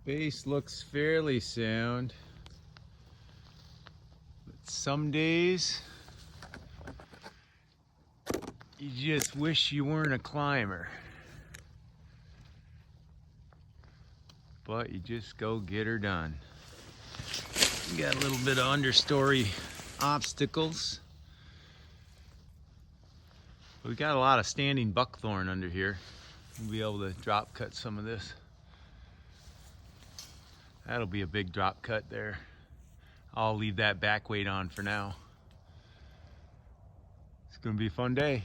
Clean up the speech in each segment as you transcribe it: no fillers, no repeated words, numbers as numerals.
Base looks fairly sound, but some days you just wish you weren't a climber, but you just go get her done. We got a little bit of understory obstacles. We got a lot of standing buckthorn under here. We'll be able to drop cut some of this. That'll be a big drop cut there. I'll leave that back weight on for now. It's gonna be a fun day.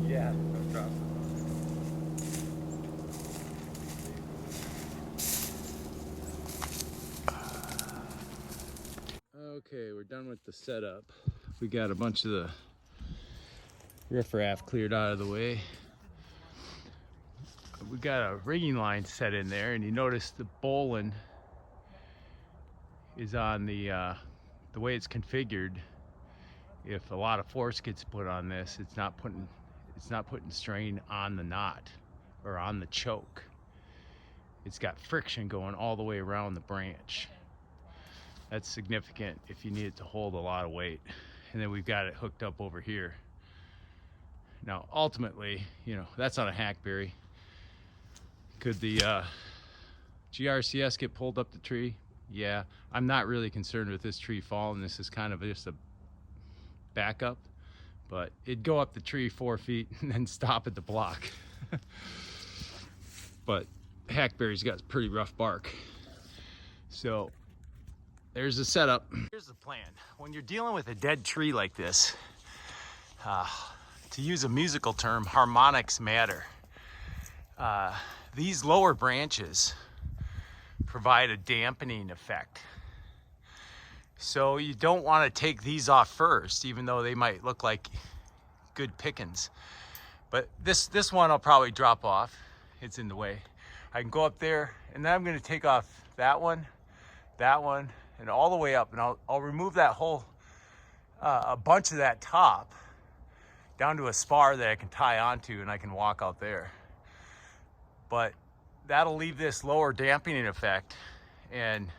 Yeah, no drop. Okay, we're done with the setup. We got a bunch of the riffraff cleared out of the way. We got a rigging line set in there, and you notice the bowline is on the way it's configured. If a lot of force gets put on this, it's not putting strain on the knot or on the choke. It's got friction going all the way around the branch. That's significant if you need it to hold a lot of weight. And then we've got it hooked up over here. Now, ultimately, you know, that's on a hackberry. Could the GRCS get pulled up the tree? Yeah, I'm not really concerned with this tree falling. This is kind of just a backup, but it'd go up the tree 4 feet and then stop at the block. But hackberry's got pretty rough bark. So there's the setup. Here's the plan. When you're dealing with a dead tree like this, to use a musical term, harmonics matter. These lower branches provide a dampening effect. So you don't want to take these off first, even though they might look like good pickings. But this one I'll probably drop off. It's in the way. I can go up there, and then I'm going to take off that one, and all the way up, and I'll remove that whole, a bunch of that top down to a spar that I can tie onto, and I can walk out there. But that'll leave this lower dampening effect, and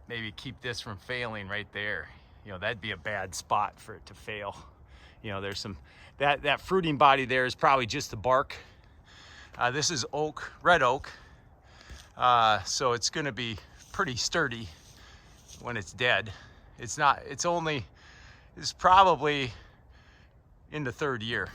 maybe keep this from failing right there. You know, that'd be a bad spot for it to fail. You know, there's some, that fruiting body there is probably just the bark. This is oak, red oak. So it's gonna be pretty sturdy when it's dead. It's probably in the 3rd year.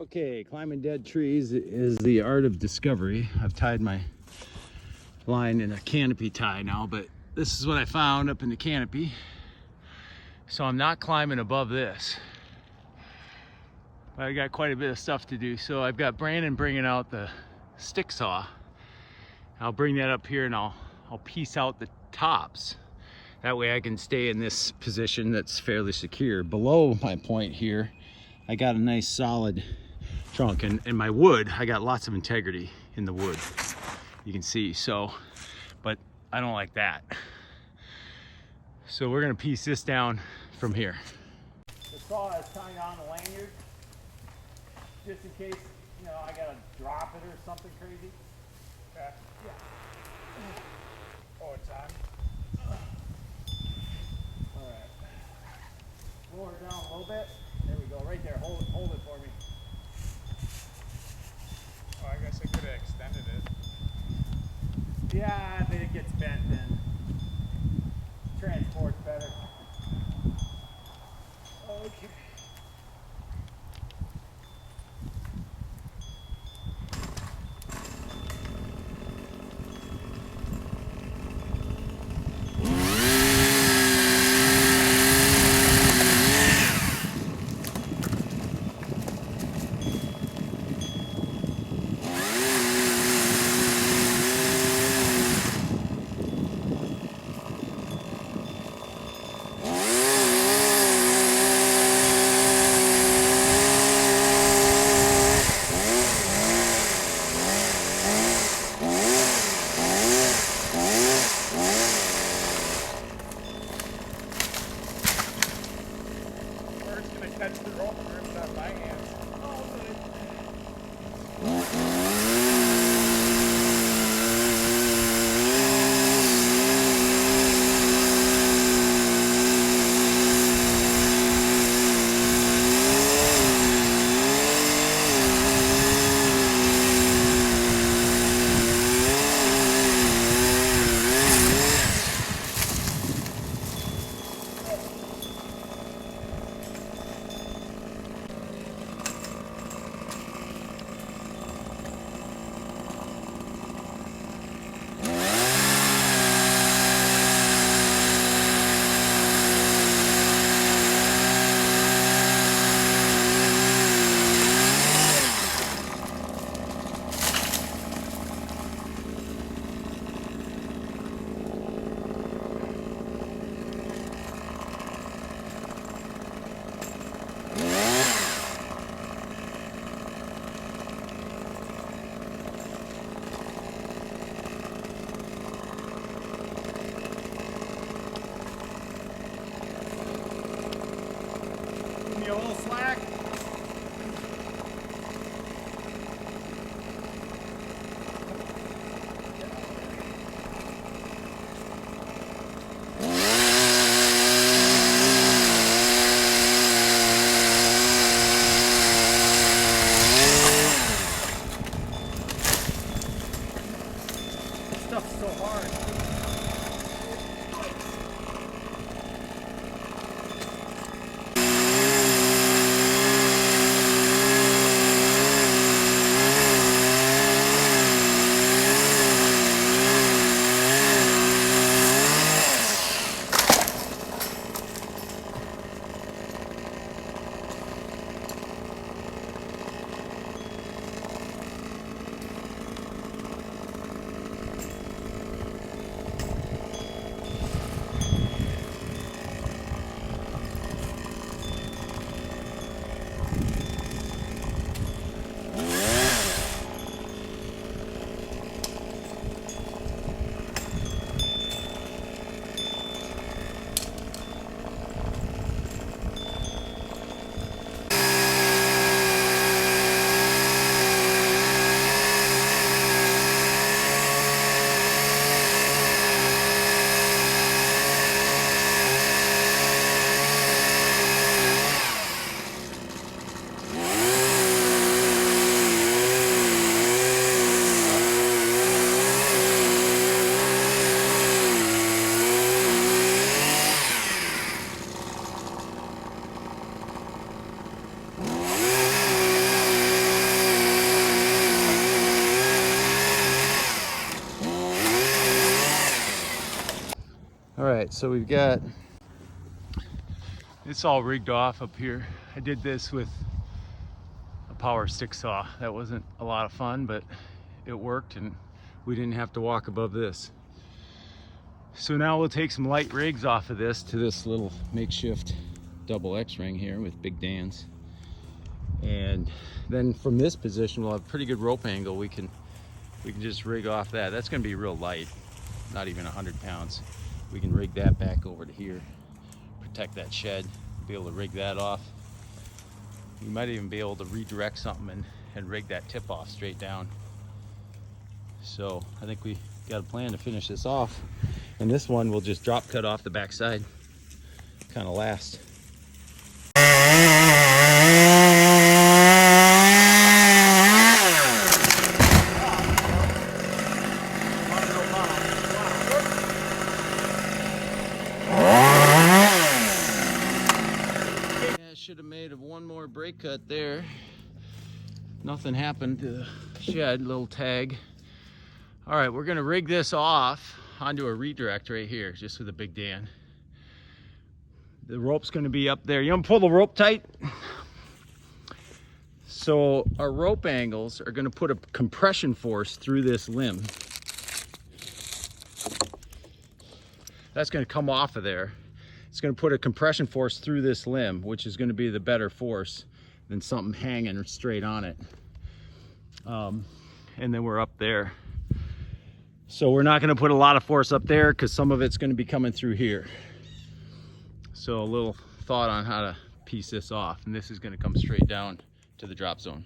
Okay, climbing dead trees is the art of discovery. I've tied my line in a canopy tie now, but this is what I found up in the canopy. So I'm not climbing above this. But I got quite a bit of stuff to do. So I've got Brandon bringing out the stick saw. I'll bring that up here and I'll piece out the tops. That way I can stay in this position that's fairly secure. Below my point here, I got a nice solid trunk, and my wood, I got lots of integrity in the wood, you can see. So, but I don't like that. So we're gonna piece this down from here. The saw is tying on the lanyard, just in case, you know, I gotta drop it or something crazy. Okay. Yeah. Oh, it's on. All right. Lower it down a little bit. There we go, right there. Hold it for me. Oh, I guess I could have extended it. Yeah, but it gets bent then. Transport's better. Okay. Catch the rope and rip it out of my hands. Give me a little slack. Stuff's so hard. All right, so we've got it's all rigged off up here. I did this with a power stick saw. That wasn't a lot of fun, but it worked and we didn't have to walk above this. So now we'll take some light rigs off of this to this little makeshift double X ring here with Big Dan's. And then from this position, we'll have a pretty good rope angle. We can just rig off that. That's gonna be real light, not even 100 pounds. We can rig that back over to here, protect that shed, be able to rig that off. You might even be able to redirect something and rig that tip off straight down. So I think we got a plan to finish this off. And this one will just drop cut off the backside, kind of last. brake cut there. Nothing happened to the shed, little tag. All right, we're gonna rig this off onto a redirect right here, just with a big Dan. The rope's gonna be up there. You want to pull the rope tight? So our rope angles are gonna put a compression force through this limb. That's gonna come off of there. It's gonna put a compression force through this limb, which is gonna be the better force than something hanging straight on it. And then we're up there. So we're not gonna put a lot of force up there because some of it's gonna be coming through here. So a little thought on how to piece this off. And this is gonna come straight down to the drop zone.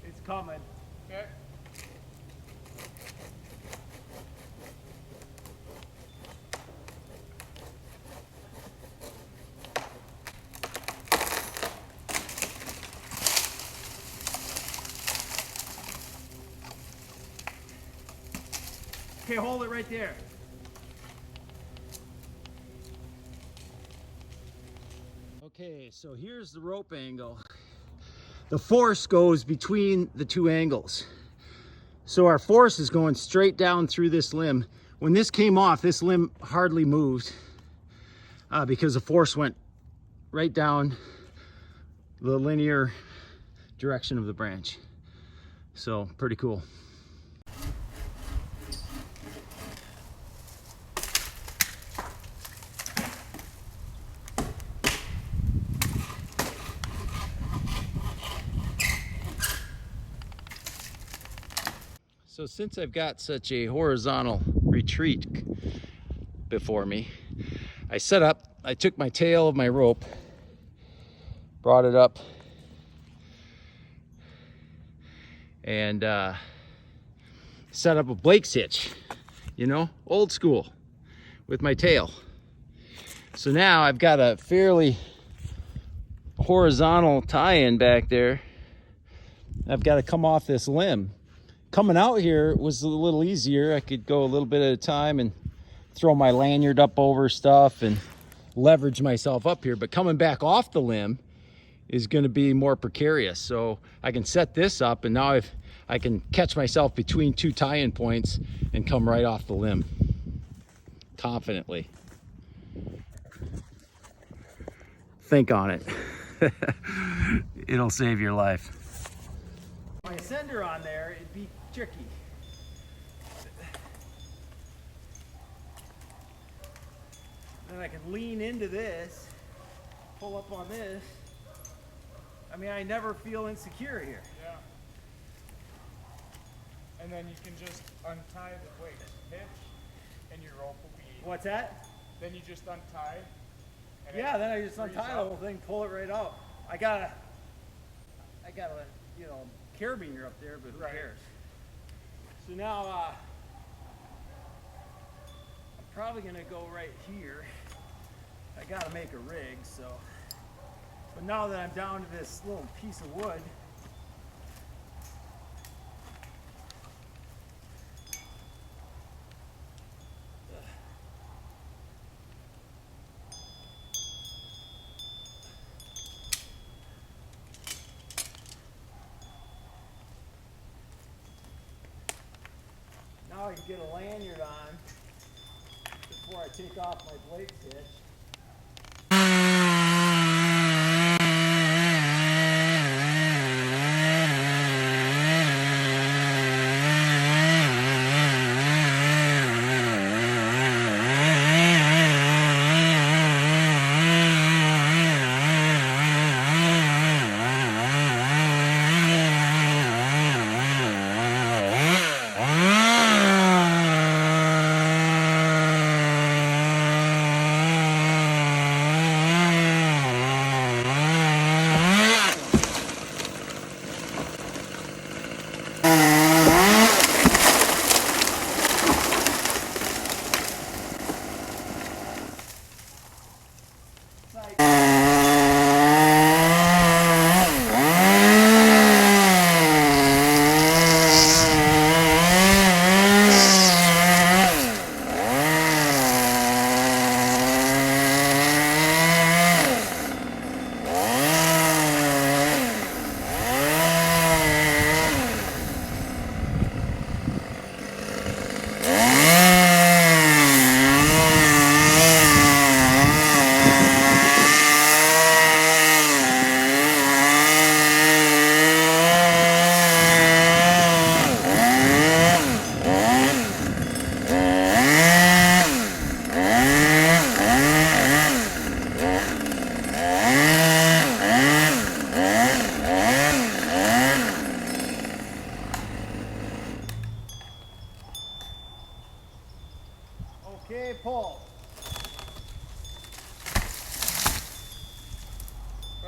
It's coming. Okay. Okay, hold it right there. Okay, so here's the rope angle. The force goes between the two angles. So our force is going straight down through this limb. When this came off, this limb hardly moved because the force went right down the linear direction of the branch. So pretty cool. So since I've got such a horizontal retreat before me, I took my tail of my rope, brought it up, and set up a Blake's hitch, you know, old school, with my tail. So now I've got a fairly horizontal tie-in back there. I've got to come off this limb. Coming out here was a little easier. I could go a little bit at a time and throw my lanyard up over stuff and leverage myself up here. But coming back off the limb is going to be more precarious. So I can set this up, and now I can catch myself between two tie-in points and come right off the limb confidently. Think on it. It'll save your life. My sender on there, it'd be tricky. Then I can lean into this, pull up on this. I mean, I never feel insecure here. Yeah. And then you can just untie the Blake's hitch and your rope will be... What's that? Then you just untie. And Yeah, then I just untie the whole thing, pull it right out. I got a, you know, carabiner up there, but who cares? So now, I'm probably gonna go right here. I gotta make a rig, so. But now that I'm down to this little piece of wood, now I can get a lanyard on before I take off my Blake's hitch.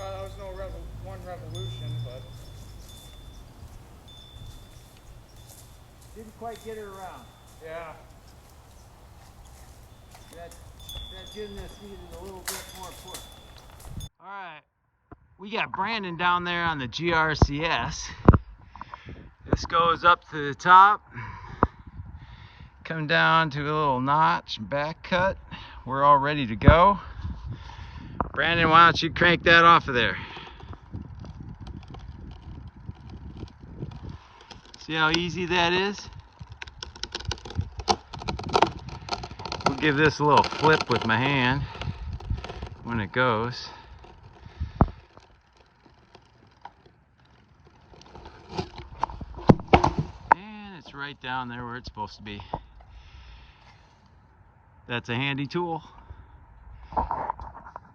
Well, that was no one revolution, but Didn't quite get her around. yeah. That gymnast needed a little bit more push. All right, we got Brandon down there on the GRCS. This goes up to the top, come down to a little notch, back cut. We're all ready to go. Brandon, why don't you crank that off of there? See how easy that is? We'll give this a little flip with my hand when it goes. And it's right down there where it's supposed to be. That's a handy tool.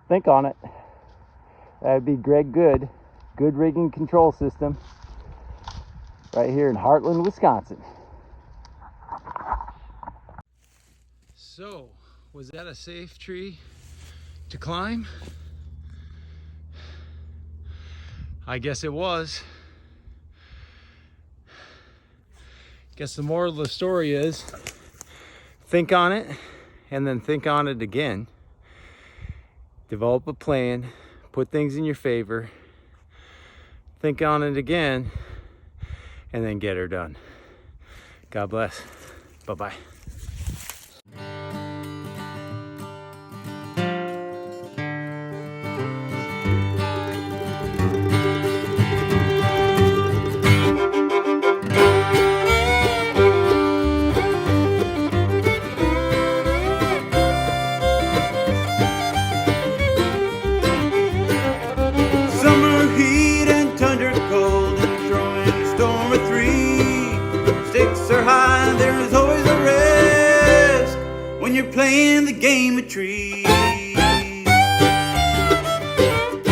Think on it. That'd be Greg Good rigging control system right here in Heartland, Wisconsin. So, was that a safe tree to climb? I guess it was. Guess the moral of the story is think on it and then think on it again. Develop a plan, put things in your favor, think on it again, and then get her done. God bless. Bye-bye. There's always a risk when you're playing the game of trees.